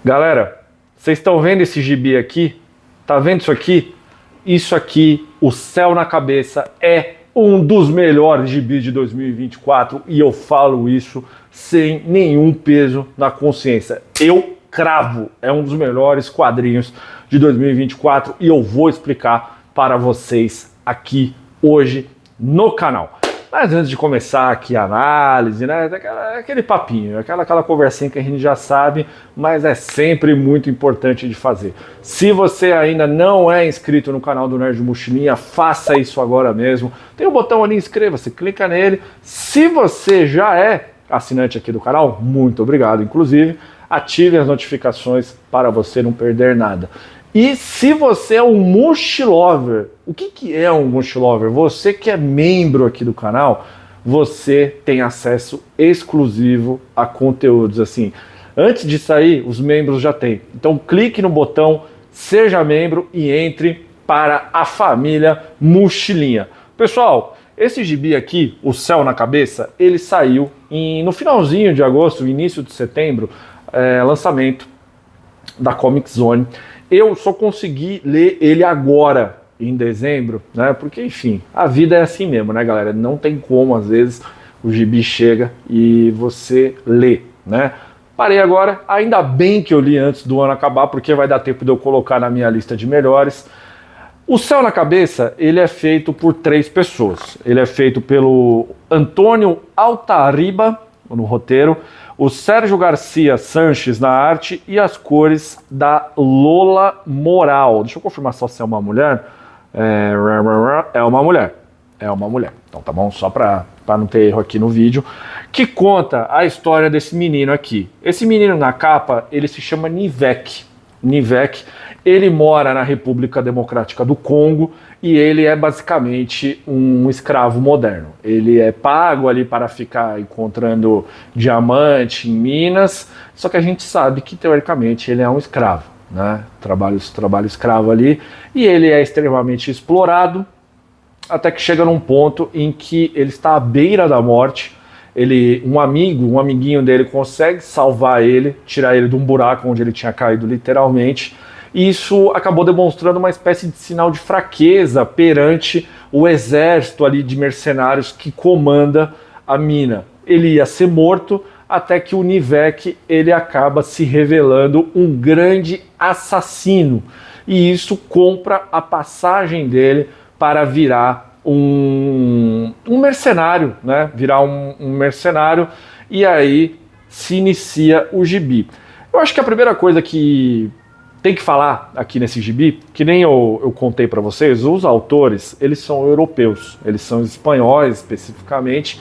Galera, vocês estão vendo esse gibi aqui? Tá vendo isso aqui? Isso aqui, O Céu na Cabeça, é um dos melhores gibis de 2024 e eu falo isso sem nenhum peso na consciência. Eu cravo, é um dos melhores quadrinhos de 2024 e eu vou explicar para vocês aqui hoje no canal. Mas antes de começar aqui a análise, né, aquele papinho, aquela conversinha que a gente já sabe, mas é sempre muito importante de fazer. Se você ainda não é inscrito no canal do Nerd Mochilinha, faça isso agora mesmo. Tem um botão ali, inscreva-se, clica nele. Se você já é assinante aqui do canal, muito obrigado. Inclusive, ative as notificações para você não perder nada. E se você é um mochilover, o que é um mochilover? Você que é membro aqui do canal, você tem acesso exclusivo a conteúdos assim. Antes de sair, os membros já têm. Então clique no botão, seja membro e entre para a família Mochilinha. Pessoal, esse gibi aqui, O Céu na Cabeça, ele saiu no finalzinho de agosto, início de setembro, lançamento da Comic Zone. Eu só consegui ler ele agora, em dezembro, né? Porque, enfim, a vida é assim mesmo, né, galera? Não tem como, às vezes, o gibi chega e você lê, né? Parei agora, ainda bem que eu li antes do ano acabar, porque vai dar tempo de eu colocar na minha lista de melhores. O Céu na Cabeça, ele é feito por 3 pessoas. Ele é feito pelo Antônio Altariba, no roteiro, o Sérgio Garcia Sanches na arte e as cores da Lola Moral. Deixa eu confirmar só se é uma mulher. É uma mulher. É uma mulher. Então tá bom, só para não ter erro aqui no vídeo. Que conta a história desse menino aqui. Esse menino na capa, ele se chama Nivek. Nivek, ele mora na República Democrática do Congo e ele é basicamente um escravo moderno. Ele é pago ali para ficar encontrando diamante em minas, só que a gente sabe que teoricamente ele é um escravo, né? Trabalho escravo ali, e ele é extremamente explorado, até que chega num ponto em que ele está à beira da morte. Um amiguinho dele consegue salvar ele, tirar ele de um buraco onde ele tinha caído literalmente. E isso acabou demonstrando uma espécie de sinal de fraqueza perante o exército ali de mercenários que comanda a mina. Ele ia ser morto até que o Nivek ele acaba se revelando um grande assassino. E isso compra a passagem dele para virar um mercenário, né? Virar um mercenário, e aí se inicia o gibi. Eu acho que a primeira coisa que tem que falar aqui nesse gibi, que nem eu contei para vocês, os autores, eles são europeus, eles são espanhóis especificamente,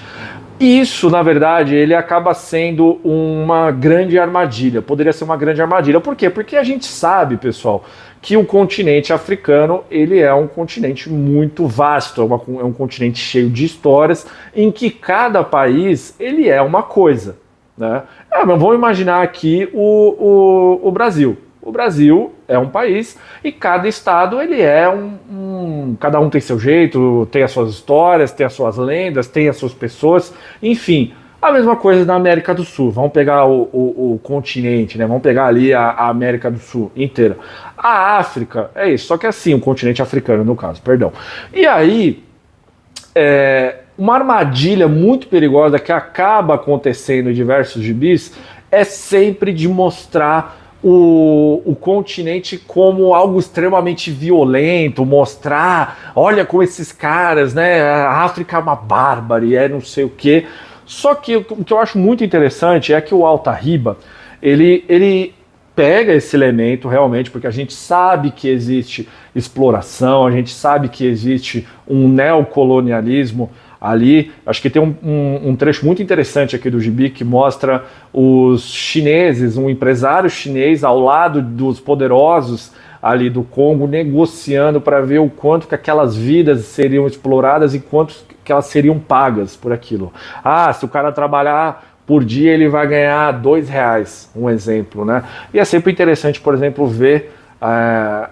e isso, na verdade, ele acaba sendo uma grande armadilha, poderia ser uma grande armadilha. Por quê? Porque a gente sabe, pessoal, que o continente africano, ele é um continente muito vasto, é um continente cheio de histórias, em que cada país, ele é uma coisa, né? Mas vamos imaginar aqui o Brasil. O Brasil é um país e cada estado ele é cada um tem seu jeito, tem as suas histórias, tem as suas lendas, tem as suas pessoas, enfim. A mesma coisa na América do Sul. Vamos pegar o continente, né? Vamos pegar ali a América do Sul inteira. A África é isso, só que assim, o continente africano no caso, perdão. E aí, uma armadilha muito perigosa que acaba acontecendo em diversos gibis é sempre de mostrar o continente como algo extremamente violento, mostrar, olha como esses caras, né? A África é uma bárbara, é não sei o quê. Só que o que eu acho muito interessante é que o Altariba, ele pega esse elemento realmente, porque a gente sabe que existe exploração, a gente sabe que existe um neocolonialismo ali. Acho que tem um trecho muito interessante aqui do gibi que mostra os chineses, um empresário chinês ao lado dos poderosos ali do Congo, negociando para ver o quanto que aquelas vidas seriam exploradas e quanto que elas seriam pagas por aquilo. Se o cara trabalhar por dia ele vai ganhar R$2, um exemplo, né? E é sempre interessante, por exemplo, ver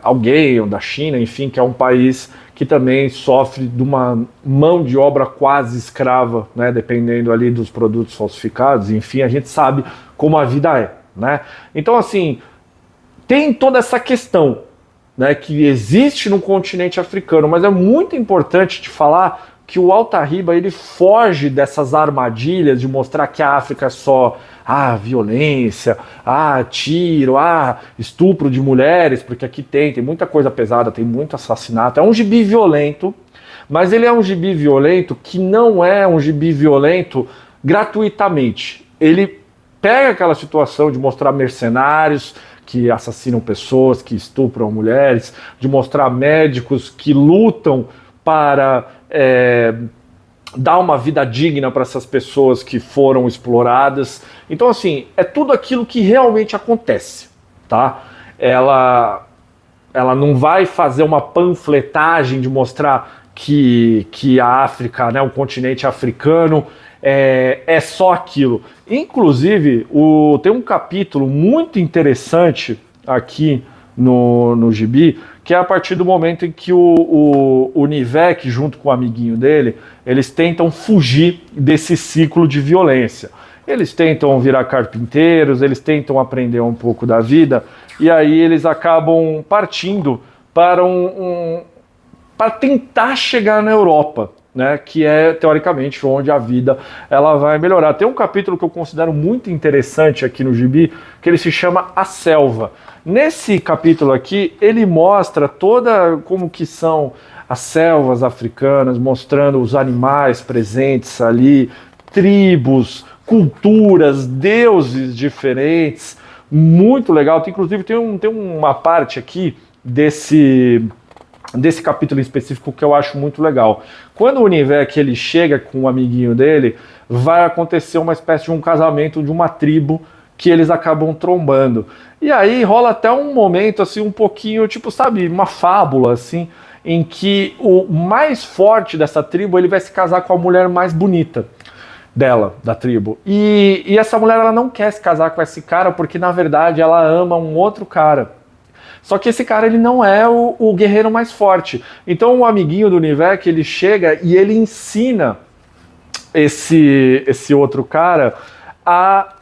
alguém da China, enfim, que é um país que também sofre de uma mão de obra quase escrava, né, dependendo ali dos produtos falsificados, enfim, a gente sabe como a vida é, né? Então, assim, tem toda essa questão, né, que existe no continente africano, mas é muito importante te falar que o Alta-Riba ele foge dessas armadilhas de mostrar que a África é só violência, tiro, estupro de mulheres, porque aqui tem muita coisa pesada, tem muito assassinato. É um gibi violento, mas ele é um gibi violento que não é um gibi violento gratuitamente. Ele pega aquela situação de mostrar mercenários que assassinam pessoas, que estupram mulheres, de mostrar médicos que lutam para dar uma vida digna para essas pessoas que foram exploradas. Então, assim, é tudo aquilo que realmente acontece, tá? Ela não vai fazer uma panfletagem de mostrar que a África, né, o continente africano, é só aquilo. Inclusive, tem um capítulo muito interessante aqui no gibi, que é a partir do momento em que o Nivek, junto com o amiguinho dele, eles tentam fugir desse ciclo de violência. Eles tentam virar carpinteiros, eles tentam aprender um pouco da vida, e aí eles acabam partindo para para tentar chegar na Europa, né, que é teoricamente onde a vida ela vai melhorar. Tem um capítulo que eu considero muito interessante aqui no gibi, que ele se chama A Selva. Nesse capítulo aqui, ele mostra toda como que são as selvas africanas, mostrando os animais presentes ali, tribos, culturas, deuses diferentes, muito legal. Inclusive tem uma parte aqui desse capítulo em específico que eu acho muito legal. Quando o Nivek ele chega com um amiguinho dele, vai acontecer uma espécie de um casamento de uma tribo que eles acabam trombando. E aí rola até um momento assim um pouquinho, tipo, sabe, uma fábula assim, em que o mais forte dessa tribo ele vai se casar com a mulher mais bonita da tribo. E essa mulher ela não quer se casar com esse cara porque na verdade ela ama um outro cara. Só que esse cara ele não é o guerreiro mais forte. Então o amiguinho do Nivek ele chega e ele ensina esse outro cara a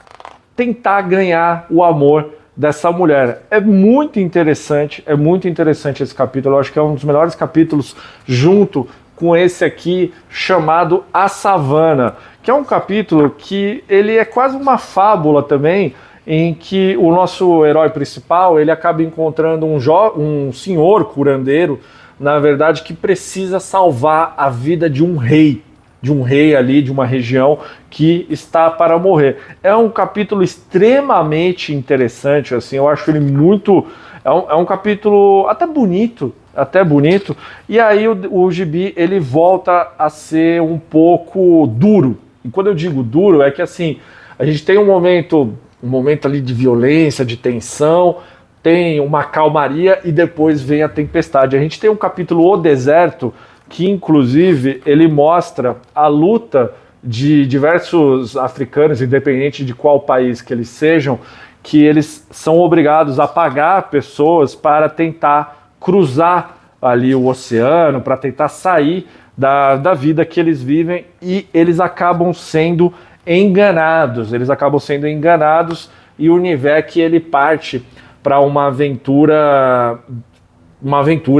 tentar ganhar o amor dessa mulher. É muito interessante esse capítulo. Eu acho que é um dos melhores capítulos junto com esse aqui chamado A Savana, que é um capítulo que ele é quase uma fábula também, em que o nosso herói principal ele acaba encontrando um senhor curandeiro, na verdade, que precisa salvar a vida de um rei ali, de uma região que está para morrer. É um capítulo extremamente interessante, assim, eu acho ele muito... É um capítulo até bonito, e aí o gibi ele volta a ser um pouco duro. E quando eu digo duro, é que assim, a gente tem um momento ali de violência, de tensão, tem uma calmaria e depois vem a tempestade. A gente tem um capítulo O Deserto, que inclusive ele mostra a luta de diversos africanos, independente de qual país que eles sejam, que eles são obrigados a pagar pessoas para tentar cruzar ali o oceano, para tentar sair da vida que eles vivem, e eles acabam sendo enganados, e o Nivek ele parte para uma aventura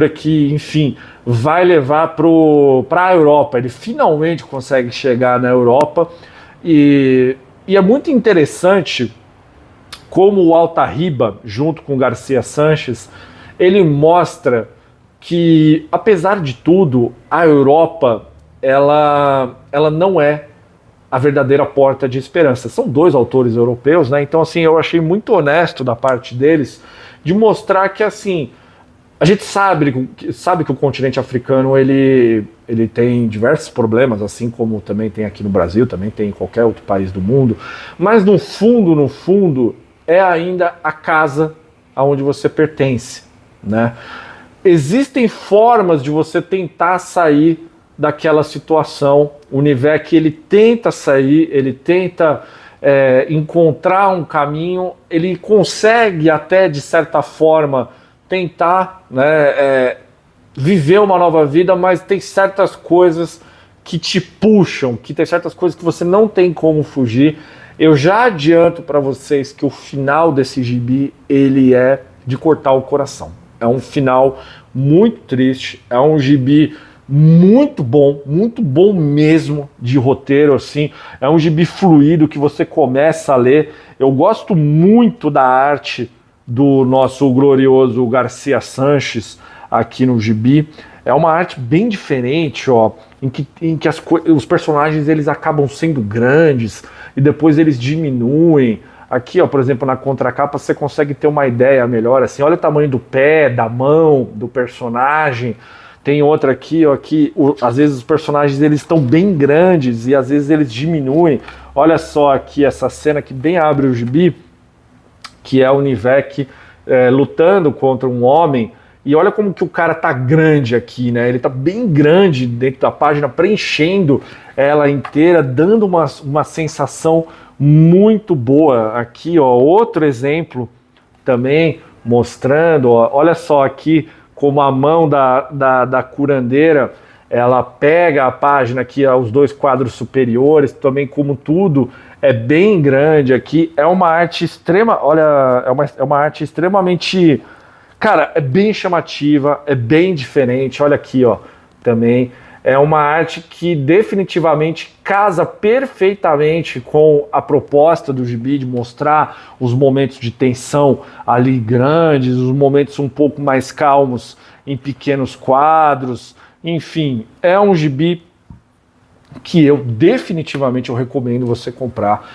que, enfim, vai levar para a Europa. Ele finalmente consegue chegar na Europa, e é muito interessante como o Alta-Riba, junto com Garcia Sanches, ele mostra que, apesar de tudo, a Europa ela não é a verdadeira porta de esperança. São dois autores europeus, né? Então, assim, eu achei muito honesto da parte deles de mostrar que, assim, a gente sabe que o continente africano ele tem diversos problemas, assim como também tem aqui no Brasil, também tem em qualquer outro país do mundo, mas no fundo, é ainda a casa aonde você pertence, né? Existem formas de você tentar sair daquela situação. O Nivek ele tenta sair, ele tenta encontrar um caminho, ele consegue até de certa forma tentar, né, viver uma nova vida, mas tem certas coisas que te puxam, que tem certas coisas que você não tem como fugir. Eu já adianto para vocês que o final desse gibi ele é de cortar o coração. É um final muito triste, é um gibi muito bom mesmo de roteiro, assim. É um gibi fluido que você começa a ler. Eu gosto muito da arte do nosso glorioso Garcia Sanches aqui no gibi. É uma arte bem diferente, ó, em que os personagens eles acabam sendo grandes e depois eles diminuem. Aqui, ó, por exemplo, na contracapa você consegue ter uma ideia melhor, assim, olha o tamanho do pé, da mão, do personagem. Tem outra aqui, ó, que às vezes os personagens eles estão bem grandes e às vezes eles diminuem. Olha só aqui essa cena que bem abre o gibi, que é o Nivek lutando contra um homem. E olha como que o cara tá grande aqui, né? Ele tá bem grande dentro da página, preenchendo ela inteira, dando uma sensação muito boa. Aqui, ó, outro exemplo também mostrando, ó, olha só aqui como a mão da curandeira, ela pega a página aqui, ó, os dois quadros superiores, também como tudo é bem grande aqui. É uma arte extrema, olha, é uma arte extremamente... Cara, é bem chamativa, é bem diferente. Olha aqui, ó, também. É uma arte que definitivamente casa perfeitamente com a proposta do gibi de mostrar os momentos de tensão ali grandes, os momentos um pouco mais calmos em pequenos quadros. Enfim, é um gibi que eu definitivamente recomendo você comprar.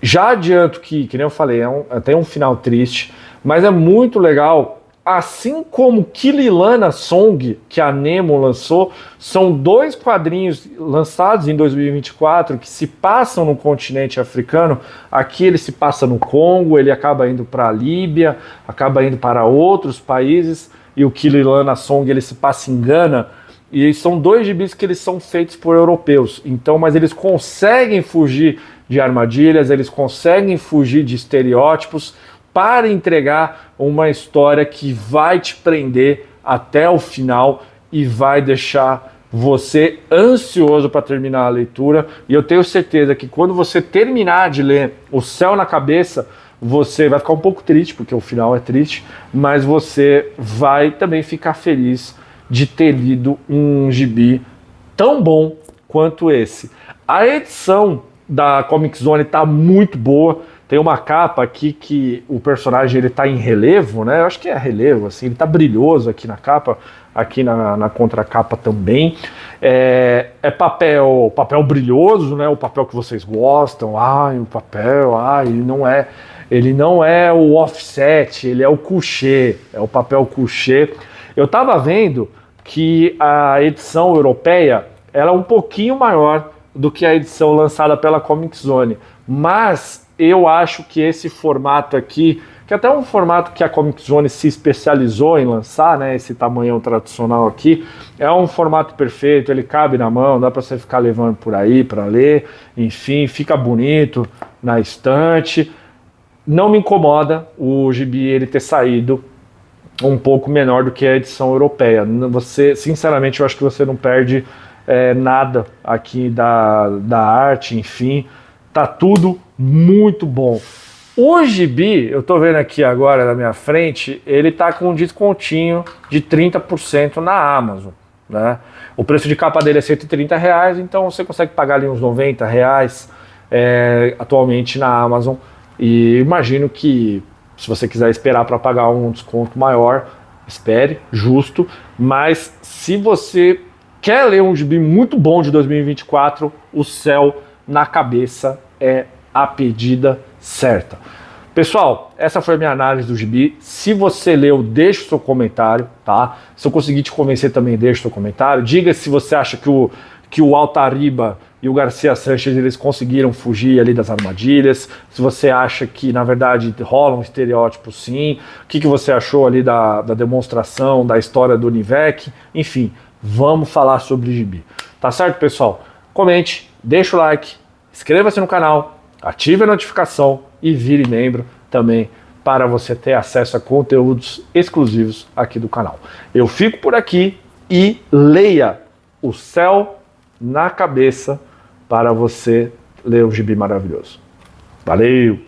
Já adianto que nem eu falei, tem um final triste, mas é muito legal. Assim como Kililana Song, que a Nemo lançou, são dois quadrinhos lançados em 2024 que se passam no continente africano. Aqui ele se passa no Congo, ele acaba indo para a Líbia, acaba indo para outros países, e o Kililana Song ele se passa em Gana. E são dois gibis que eles são feitos por europeus, então, mas eles conseguem fugir de armadilhas, eles conseguem fugir de estereótipos, para entregar uma história que vai te prender até o final e vai deixar você ansioso para terminar a leitura. E eu tenho certeza que quando você terminar de ler O Céu na Cabeça, você vai ficar um pouco triste, porque o final é triste, mas você vai também ficar feliz de ter lido um gibi tão bom quanto esse. A edição da Comic Zone está muito boa. Tem uma capa aqui que o personagem ele tá em relevo, né? Eu acho que é relevo, assim, ele tá brilhoso aqui na capa, aqui na contracapa também. É papel brilhoso, né? O papel que vocês gostam. Ai, o papel, ele não é o offset, ele é o couché, é o papel couché. Eu tava vendo que a edição europeia ela é um pouquinho maior do que a edição lançada pela Comic Zone, mas eu acho que esse formato aqui, que até é um formato que a Comic Zone se especializou em lançar, né, esse tamanhão tradicional aqui, é um formato perfeito, ele cabe na mão, dá para você ficar levando por aí para ler, enfim, fica bonito na estante. Não me incomoda o gibi ele ter saído um pouco menor do que a edição europeia. Você, sinceramente, eu acho que você não perde nada aqui da arte, enfim, tá tudo muito bom. O gibi, eu tô vendo aqui agora na minha frente, ele tá com um descontinho de 30% na Amazon, né? O preço de capa dele é R$130, então você consegue pagar ali uns R$90 atualmente na Amazon. E imagino que se você quiser esperar para pagar um desconto maior, espere, justo. Mas se você quer ler um gibi muito bom de 2024, O Céu na Cabeça é a pedida certa. Pessoal, essa foi a minha análise do gibi. Se você leu, deixa o seu comentário, tá? Se eu conseguir te convencer também, deixa o seu comentário. Diga se você acha que o Altariba e o Garcia Sanches eles conseguiram fugir ali das armadilhas. Se você acha que, na verdade, rola um estereótipo, sim. O que você achou ali da demonstração, da história do Nivek. Enfim, vamos falar sobre gibi. Tá certo, pessoal? Comente, deixa o like, inscreva-se no canal, ative a notificação e vire membro também para você ter acesso a conteúdos exclusivos aqui do canal. Eu fico por aqui e leia O Céu na Cabeça para você ler um gibi maravilhoso. Valeu!